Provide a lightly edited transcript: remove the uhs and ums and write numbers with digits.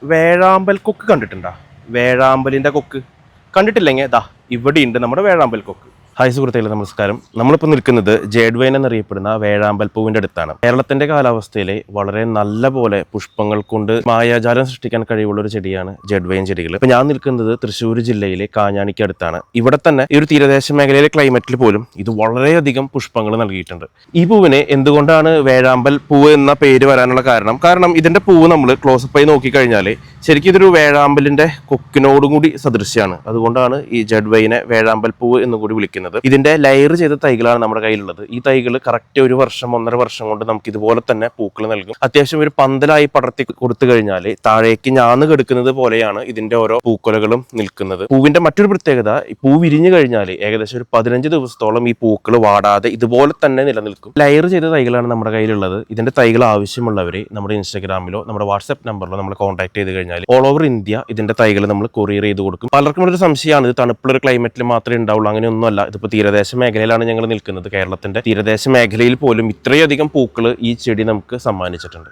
വേഴാമ്പൽ കൊക്ക് കണ്ടിട്ടുണ്ടോ? വേഴാമ്പലിൻ്റെ കൊക്ക് കണ്ടിട്ടില്ലെങ്കിൽ ദാ ഇവിടെയുണ്ട് നമ്മുടെ വേഴാമ്പൽ കൊക്ക്. ഹായ് സുഹൃത്തുക്കളെ, നമസ്കാരം. നമ്മളിപ്പോൾ നിൽക്കുന്നത് ജേഡ് വൈൻ എന്നറിയപ്പെടുന്ന വേഴാമ്പൽ പൂവിൻ്റെ അടുത്താണ്. കേരളത്തിൻ്റെ കാലാവസ്ഥയിലെ വളരെ നല്ല പോലെ പുഷ്പങ്ങൾ കൊണ്ട് മായാജാലം സൃഷ്ടിക്കാൻ കഴിവുള്ള ഒരു ചെടിയാണ് ജേഡ് വൈൻ ചെടികൾ. ഇപ്പോൾ ഞാൻ നിൽക്കുന്നത് തൃശ്ശൂർ ജില്ലയിലെ കാഞ്ഞാണിക്ക് അടുത്താണ്. ഇവിടെ തന്നെ ഈ ഒരു തീരദേശ മേഖലയിലെ ക്ലൈമറ്റിൽ പോലും ഇത് വളരെയധികം പുഷ്പങ്ങൾ നൽകിയിട്ടുണ്ട്. ഈ പൂവിന് എന്തുകൊണ്ടാണ് വേഴാമ്പൽ പൂവ് എന്ന പേര് വരാനുള്ള കാരണം ഇതിൻ്റെ പൂവ് നമ്മൾ ക്ലോസപ്പായി നോക്കിക്കഴിഞ്ഞാൽ ശരിക്കും ഇതൊരു വേഴാമ്പലിൻ്റെ കൊക്കിനോടും കൂടി സദൃശ്യമാണ്. അതുകൊണ്ടാണ് ഈ ജേഡ് വൈനെ വേഴാമ്പൽ പൂവ് എന്ന് കൂടി വിളിക്കുന്നത്. ഇതിന്റെ ലെയർ ചെയ്ത തൈകളാണ് നമ്മുടെ കയ്യിലുള്ളത്. ഈ തൈകൾ കറക്റ്റ് 1-1.5 വർഷം കൊണ്ട് നമുക്ക് ഇതുപോലെ തന്നെ പൂക്കൾ നൽകും. അത്യാവശ്യം ഒരു പന്തലായി പടർത്തി കൊടുത്തു കഴിഞ്ഞാൽ താഴേക്ക് ഞാന്ന് കെടുക്കുന്നത് പോലെയാണ് ഇതിന്റെ ഓരോ പൂക്കുലകളും നിൽക്കുന്നത്. പൂവിന്റെ മറ്റൊരു പ്രത്യേകത, പൂ വിരിഞ്ഞു കഴിഞ്ഞാൽ ഏകദേശം ഒരു 15 ദിവസത്തോളം ഈ പൂക്കൾ വാടാതെ ഇതുപോലെ തന്നെ നിലനിൽക്കും. ലെയർ ചെയ്ത തൈകളാണ് നമ്മുടെ കയ്യിലുള്ളത്. ഇതിന്റെ തൈകൾ ആവശ്യമുള്ളവരെ നമ്മുടെ ഇൻസ്റ്റാഗ്രാമിലോ നമ്മുടെ വാട്സ്ആപ്പ് നമ്പറിലോ നമ്മൾ കോൺടാക്ട് ചെയ്ത് കഴിഞ്ഞാൽ ഓൾ ഓവർ ഇന്ത്യ ഇതിന്റെ തൈകൾ നമ്മൾ കൊറിയർ ചെയ്ത് കൊടുക്കും. പലർക്കും ഒരു സംശയമാണ്, ഇത് തണുപ്പുള്ള ഒരു ക്ലൈമറ്റിൽ മാത്രമേ ഉണ്ടാവുള്ളൂ. അങ്ങനെയൊന്നുമല്ല. ഇതിപ്പോൾ തീരദേശ മേഖലയിലാണ് ഞങ്ങൾ നിൽക്കുന്നത്. കേരളത്തിന്റെ തീരദേശ മേഖലയിൽ പോലും ഇത്രയധികം പൂക്കൾ ഈ ചെടി നമുക്ക് സമ്മാനിച്ചിട്ടുണ്ട്.